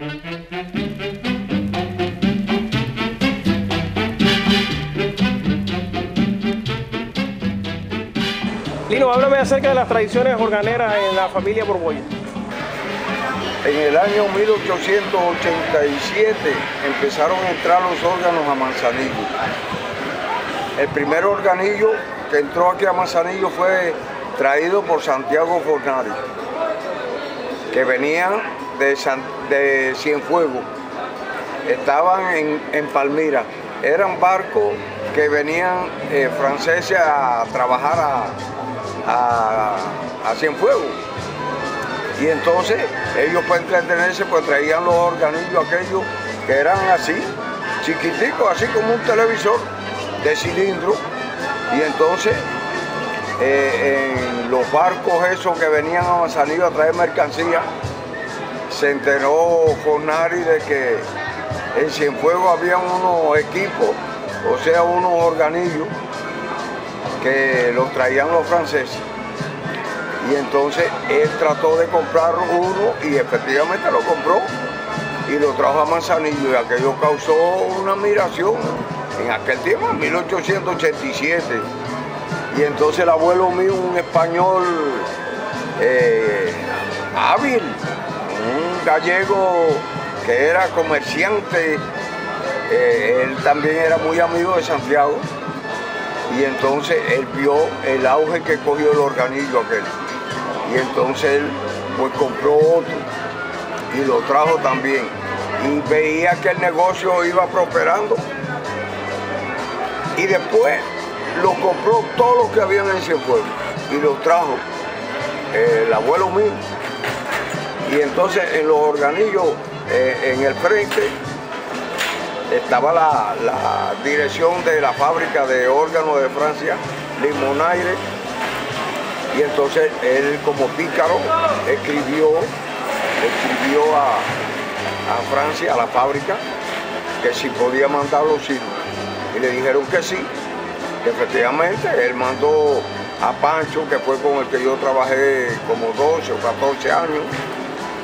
Lino, háblame acerca de las tradiciones organeras en la familia Borbolla. En el año 1887 empezaron a entrar los órganos a Manzanillo. El primer organillo que entró aquí a Manzanillo fue traído por Santiago Fornari, que venían de Cienfuegos, estaban en Palmira. Eran barcos que venían franceses a trabajar a Cienfuegos. Y entonces ellos para entretenerse pues traían los organillos aquellos que eran así, chiquiticos, así como un televisor de cilindro. Y entonces en los barcos esos que venían a Manzanillo a traer mercancía, se enteró Fornari de que en Cienfuegos había unos equipos, o sea, unos organillos que los traían los franceses. Y entonces él trató de comprar uno y efectivamente lo compró y lo trajo a Manzanillo, y aquello causó una admiración en aquel tiempo, en 1887. Y entonces el abuelo mío, un español hábil, un gallego que era comerciante, él también era muy amigo de Santiago, y entonces él vio el auge que cogió el organillo aquel. Y entonces él pues compró otro y lo trajo también. Y veía que el negocio iba prosperando. Y después lo compró todo lo que había en Cienfuegos y lo trajo el abuelo mío. Y entonces en los organillos, en el frente, estaba la dirección de la fábrica de órganos de Francia, Limonaire. Y entonces él, como pícaro, escribió a Francia, a la fábrica, que si podía mandar los hilos. Y le dijeron que sí, que efectivamente él mandó a Pancho, que fue con el que yo trabajé como 12 o 14 años,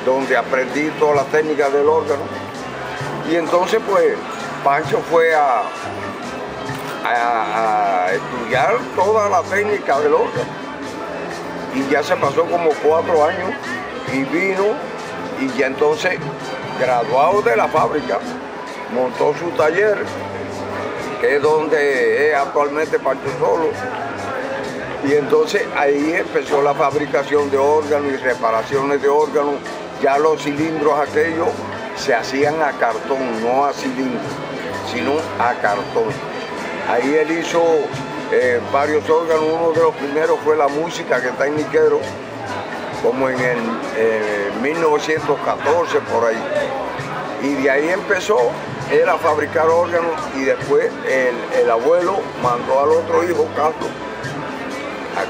donde aprendí todas las técnicas del órgano. Y entonces pues Pancho fue a estudiar toda la técnica del órgano. Y ya se pasó como 4 años y vino, y ya entonces, graduado de la fábrica, montó su taller, que es donde es actualmente Pancho Solo. Y entonces ahí empezó la fabricación de órganos y reparaciones de órganos. Ya los cilindros aquellos se hacían a cartón, no a cilindro, sino a cartón. Ahí él hizo varios órganos. Uno de los primeros fue la música, que está en Niquero, como en el 1914 por ahí. Y de ahí empezó él a fabricar órganos, y después el abuelo mandó al otro hijo,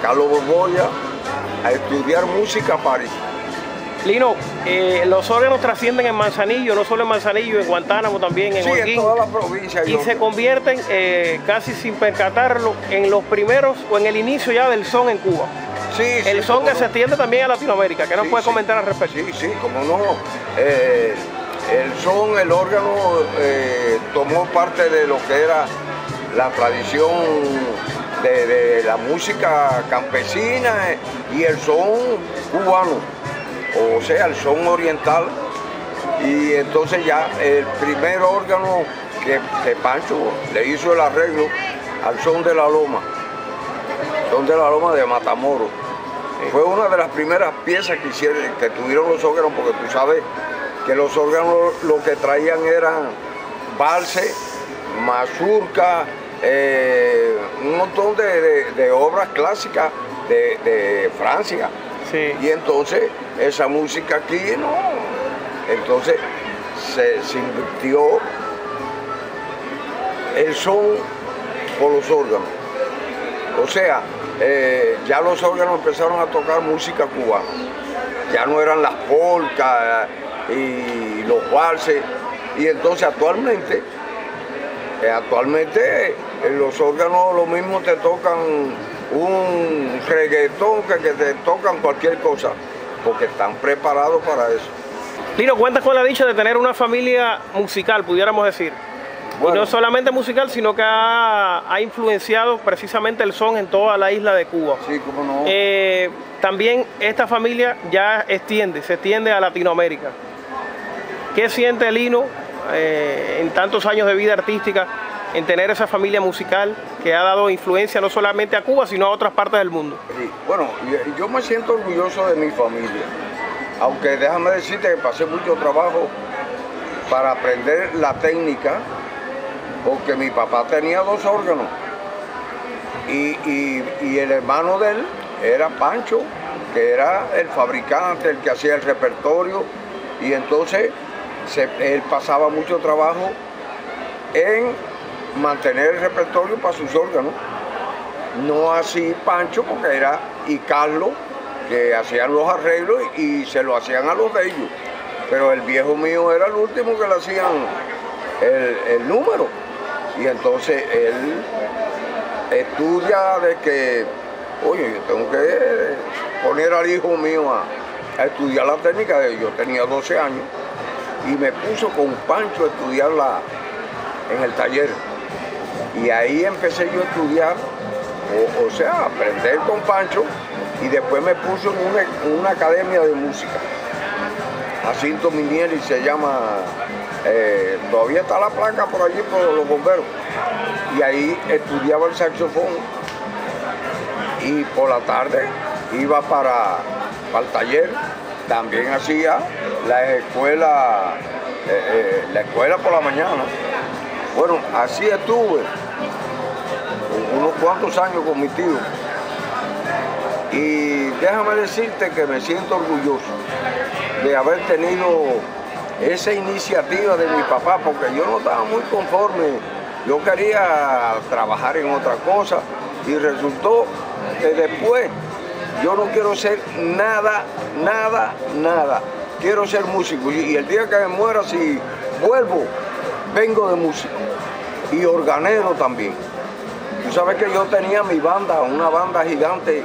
Carlos Borbolla, a estudiar música a París. Lino, los órganos trascienden en Manzanillo, no solo en Manzanillo, en Guantánamo también, en Holguín. Sí, en toda la provincia. Y se convierten, casi sin percatarlo, en los primeros o en el inicio ya del son en Cuba. Sí, el son que se extiende también a Latinoamérica. ¿Qué nos puede comentar al respecto? Sí, como no. El son, el órgano, tomó parte de lo que era la tradición de la música campesina y el son cubano, o sea, el son oriental. Y entonces ya el primer órgano que Pancho le hizo el arreglo al son de la loma de Matamoros. Fue una de las primeras piezas que tuvieron los órganos, porque tú sabes que los órganos lo que traían eran valses, mazurca, un montón de obras clásicas de Francia. Sí. Y entonces esa música aquí no. Entonces se invirtió el son por los órganos. O sea, ya los órganos empezaron a tocar música cubana. Ya no eran las polcas y los valses. Y entonces actualmente los órganos lo mismo te tocan un reggaetón que te tocan cualquier cosa, porque están preparados para eso. Lino, cuentas con la dicha de tener una familia musical, pudiéramos decir. Bueno. Y no solamente musical, sino que ha influenciado precisamente el son en toda la isla de Cuba. Sí, cómo no. También esta familia ya se extiende a Latinoamérica. ¿Qué siente Lino en tantos años de vida artística en tener esa familia musical que ha dado influencia no solamente a Cuba, sino a otras partes del mundo? Sí, bueno, yo me siento orgulloso de mi familia, aunque déjame decirte que pasé mucho trabajo para aprender la técnica, porque mi papá tenía 2 órganos y el hermano de él era Pancho, que era el fabricante, el que hacía el repertorio, y entonces él pasaba mucho trabajo en mantener el repertorio para sus órganos. No así Pancho, porque era, y Carlos, que hacían los arreglos y se lo hacían a los de ellos. Pero el viejo mío era el último que le hacían el número. Y entonces él estudia de que, oye, yo tengo que poner al hijo mío a estudiar la técnica. Yo tenía 12 años y me puso con Pancho a estudiarla en el taller. Y ahí empecé yo a estudiar, o sea, aprender con Pancho, y después me puso en una academia de música. Jacinto Minieri se llama, todavía está la placa por allí por los bomberos. Y ahí estudiaba el saxofón y por la tarde iba para el taller. También hacía la escuela por la mañana. Bueno, así estuve unos cuantos años con mi tío. Y déjame decirte que me siento orgulloso de haber tenido esa iniciativa de mi papá, porque yo no estaba muy conforme. Yo quería trabajar en otra cosa y resultó que después yo no quiero ser nada. Quiero ser músico y el día que me muera, si vuelvo, vengo de músico y organero también. Tú sabes que yo tenía mi banda, una banda gigante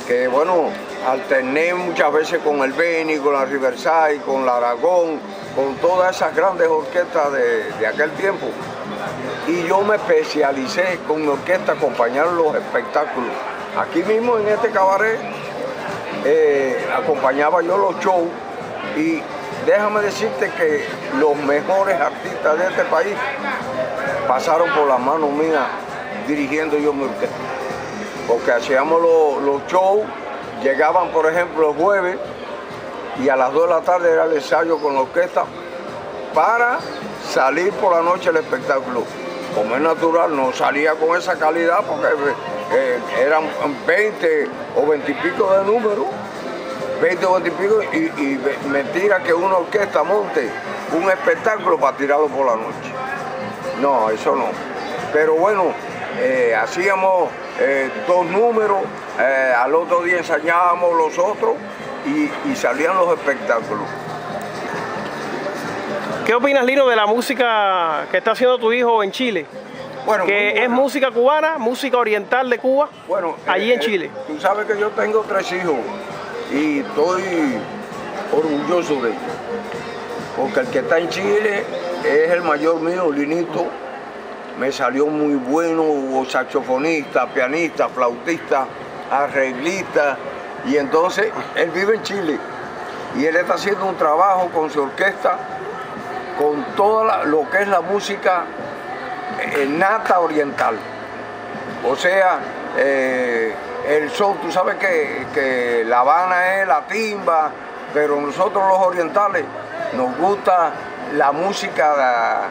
que, bueno, alterné muchas veces con el Beni, con la Riverside, con la Aragón, con todas esas grandes orquestas de aquel tiempo. Y yo me especialicé con mi orquesta a acompañar los espectáculos. Aquí mismo en este cabaret acompañaba yo los shows y déjame decirte que los mejores artistas de este país pasaron por la mano mía dirigiendo yo mi orquesta. Porque hacíamos los shows, llegaban por ejemplo el jueves y a las 2 de la tarde era el ensayo con la orquesta para salir por la noche el espectáculo. Como es natural, no salía con esa calidad porque eran 20 o 20 y pico de números, 20 o 20 y pico, y mentira que una orquesta monte un espectáculo para tirarlo por la noche. No, eso no. Pero bueno, hacíamos 2 números, al otro día ensayábamos los otros y salían los espectáculos. ¿Qué opinas, Lino, de la música que está haciendo tu hijo en Chile? Bueno, que es música cubana, música oriental de Cuba, bueno, allí en Chile. Tú sabes que yo tengo 3 hijos y estoy orgulloso de ellos. Porque el que está en Chile es el mayor mío, Linito. Me salió muy bueno, saxofonista, pianista, flautista, arreglista. Y entonces él vive en Chile y él está haciendo un trabajo con su orquesta, con toda lo que es la música nata oriental. O sea, el son, tú sabes que La Habana es la timba, pero nosotros los orientales nos gusta la música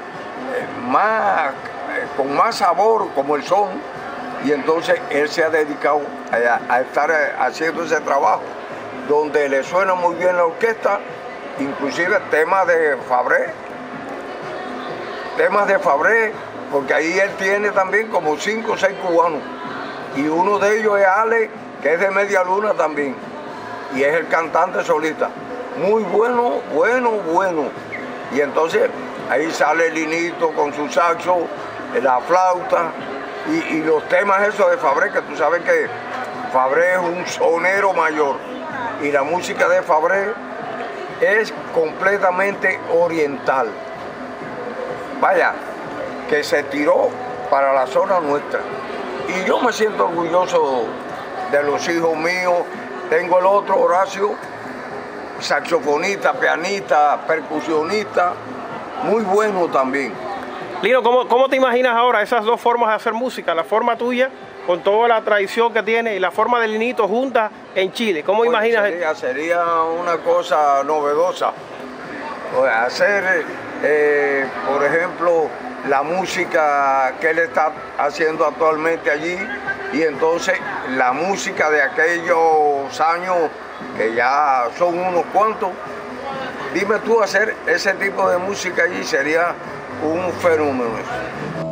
con más sabor, como el son, y entonces él se ha dedicado a estar haciendo ese trabajo, donde le suena muy bien la orquesta, inclusive temas de Fabré, porque ahí él tiene también como 5 o 6 cubanos, y uno de ellos es Ale, que es de Media Luna también, y es el cantante solista. Muy bueno. Y entonces ahí sale Linito con su saxo, la flauta, y los temas esos de Fabré, que tú sabes que Fabré es un sonero mayor, y la música de Fabré es completamente oriental. Vaya, que se tiró para la zona nuestra. Y yo me siento orgulloso de los hijos míos. Tengo el otro, Horacio, saxofonista, pianista, percusionista, muy bueno también. Lino, ¿cómo te imaginas ahora esas dos formas de hacer música? La forma tuya, con toda la tradición que tiene, y la forma de Linito juntas en Chile. ¿Cómo imaginas? Sería una cosa novedosa. Hacer, por ejemplo, la música que él está haciendo actualmente allí, y entonces la música de aquellos años, que ya son unos cuantos. Dime tú, hacer ese tipo de música allí sería un fenómeno.